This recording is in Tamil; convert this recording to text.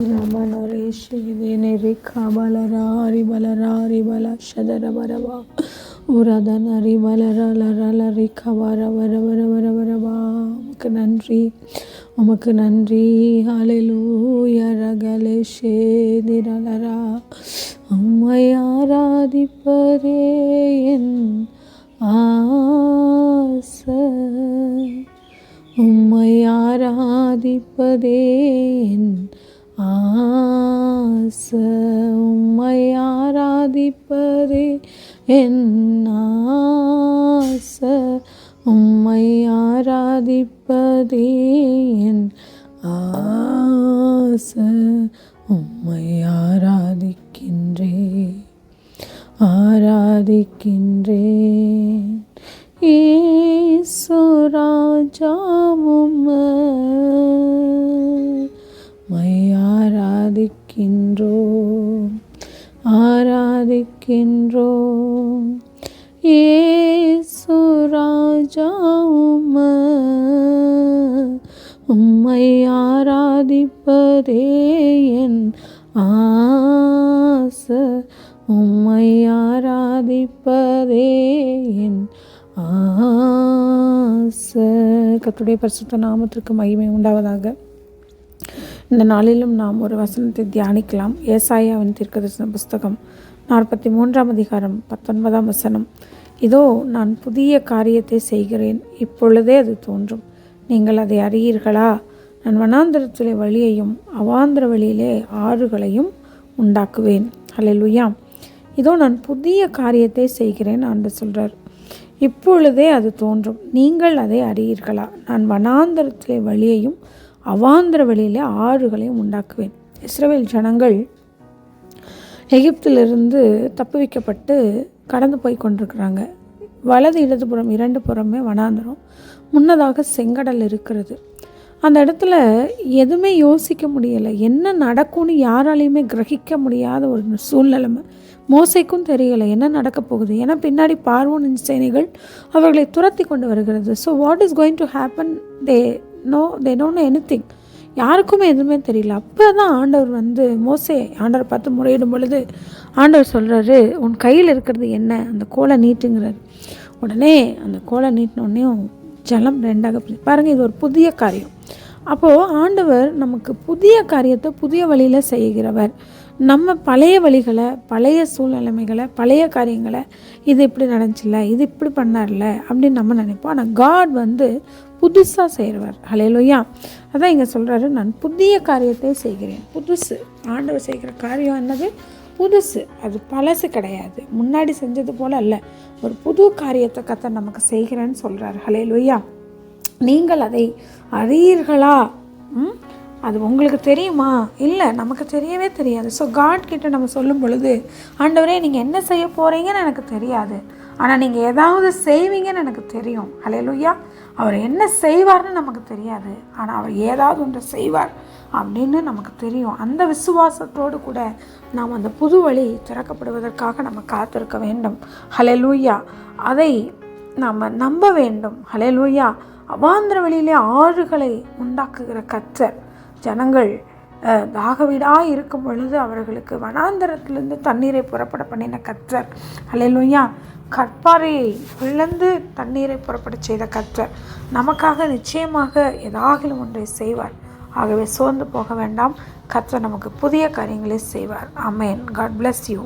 Ramanareshidene Rikabalara Ribalara Ribala Shadara Baraba Uradana Ribalara Lara Rikabara Varavarava உமக்கு நன்றி ஹalleluya ரகலேஷே நிரலரா உம்மை ஆராதிப்பதே என் ஆசை உம்மை ஆராதிப்பதே என் ஆசை உம்மை ஆராதிப்பதே என் ஆசை உம்மை ஆராதிப்பதே என் ஆசை உம்மை ஆராதிக்கின்றேன் இயேசு ராஜா உம்மை ஆராதிக்கின்றோம் இயேசு ராஜா உம்மை ஆராதிப்பதே என் ஆசை உம்மை ஆராதிப்பதே என் ஆசை. கர்த்தருடைய பரிசுத்த நாமத்திற்கு மகிமை உண்டாவதாக. இந்த நாளிலும் நாம் ஒரு வசனத்தை தியானிக்கலாம். ஏசாயாவின் தீர்க்கதரிசன புஸ்தகம் 43 அதிகாரம் 19 வசனம். இதோ நான் புதிய காரியத்தை செய்கிறேன், இப்பொழுதே அது தோன்றும், நீங்கள் அதை அறியீர்களா? நான் வனாந்திரத்திலே வழியையும் அவாந்திர வழியிலே ஆறுகளையும் உண்டாக்குவேன். ஹல்லேலூயா. இதோ நான் புதிய காரியத்தை செய்கிறேன் ஆண்டவர் சொல்கிறார். இப்பொழுதே அது தோன்றும், நீங்கள் அதை அறியீர்களா? நான் வனாந்திரத்திலே வழியையும் அவாந்திர வழியிலே ஆறுகளையும் உண்டாக்குவேன். இஸ்ரவேல் ஜனங்கள் எகிப்திலிருந்து தப்புவிக்கப்பட்டு கடந்து போய் கொண்டிருக்கிறாங்க. வலது இடதுபுறம் 2 புறமே வனாந்திரம், முன்னதாக செங்கடல் இருக்கிறது. அந்த இடத்துல எதுவுமே யோசிக்க முடியலை, என்ன நடக்கும்னு யாராலையுமே கிரகிக்க முடியாத ஒரு சூழ்நிலைமை. மோசைக்கும் தெரியலை என்ன நடக்க போகுது, ஏன்னா பின்னாடி பார்வோனின் சேனைகள் அவர்களை துரத்தி கொண்டு வருகிறது. So what is going to happen, they don't know anything. யாருக்குமே எதுவுமே தெரியல. அப்போ தான் ஆண்டவர் ஆண்டவர் பார்த்து முறையிடும் பொழுது ஆண்டவர் சொல்கிறாரு, உன் கையில் இருக்கிறது என்ன? அந்த கோலை நீட்டுங்கிறார். உடனே அந்த கோலை நீட்டினோடனேயும் ஜலம் 2ஆக பாருங்கள். இது ஒரு புதிய காரியம். அப்போது ஆண்டவர் நமக்கு புதிய காரியத்தை புதிய வழியில் செய்கிறவர். நம்ம பழைய வழிகளை, பழைய சூழ்நிலைமைகளை, பழைய காரியங்களை, இது இப்படி நடந்துச்சுல, இது இப்படி பண்ணார்ல அப்படின்னு நம்ம நினைப்போம். ஆனால் காட் புதுசாக செய்கிறவர். ஹல்லேலூயா. அதான் இங்கே சொல்கிறாரு, நான் புதிய காரியத்தை செய்கிறேன். புதுசு. ஆண்டவர் செய்கிற காரியம் என்னது? புதுசு. அது பழசு கிடையாது, முன்னாடி செஞ்சது போல் அல்ல. ஒரு புது காரியத்தை கர்த்தர் நமக்கு செய்கிறேன்னு சொல்கிறார். ஹல்லேலூயா. நீங்கள் அதை அறியீர்களா? அது உங்களுக்கு தெரியுமா? இல்லை, நமக்கு தெரியவே தெரியாது. ஸோ காட் கிட்ட நம்ம சொல்லும் பொழுது, ஆண்டவரே நீங்கள் என்ன செய்ய போகிறீங்கன்னு எனக்கு தெரியாது, ஆனால் நீங்கள் ஏதாவது செய்வீங்கன்னு எனக்கு தெரியும். ஹல்லேலூயா. அவர் என்ன செய்வார்னு நமக்கு தெரியாது, ஆனால் அவர் ஏதாவது ஒன்று செய்வார் அப்படின்னு நமக்கு தெரியும். அந்த விசுவாசத்தோடு கூட நாம் அந்த புது வழி திறக்கப்படுவதற்காக நம்ம காத்திருக்க வேண்டும். ஹல்லேலூயா. அதை நாம் நம்ப வேண்டும். ஹல்லேலூயா. அவாந்திர வழியிலே ஆறுகளை உண்டாக்குகிற கர்த்தர். ஜனங்கள் தாகவீடாக இருக்கும் பொழுது அவர்களுக்கு வனாந்தரத்திலிருந்து தண்ணீரை புறப்பட பண்ணின கர்த்தர். ஹல்லேலூயா. கற்பாறையை பிளந்து தண்ணீரை புறப்பட செய்த கர்த்தர் நமக்காக நிச்சயமாக ஏதாகிலும் ஒன்றை செய்வார். ஆகவே சோர்ந்து போக வேண்டாம். கர்த்தர் நமக்கு புதிய காரியங்களை செய்வார். ஆமென். God bless you.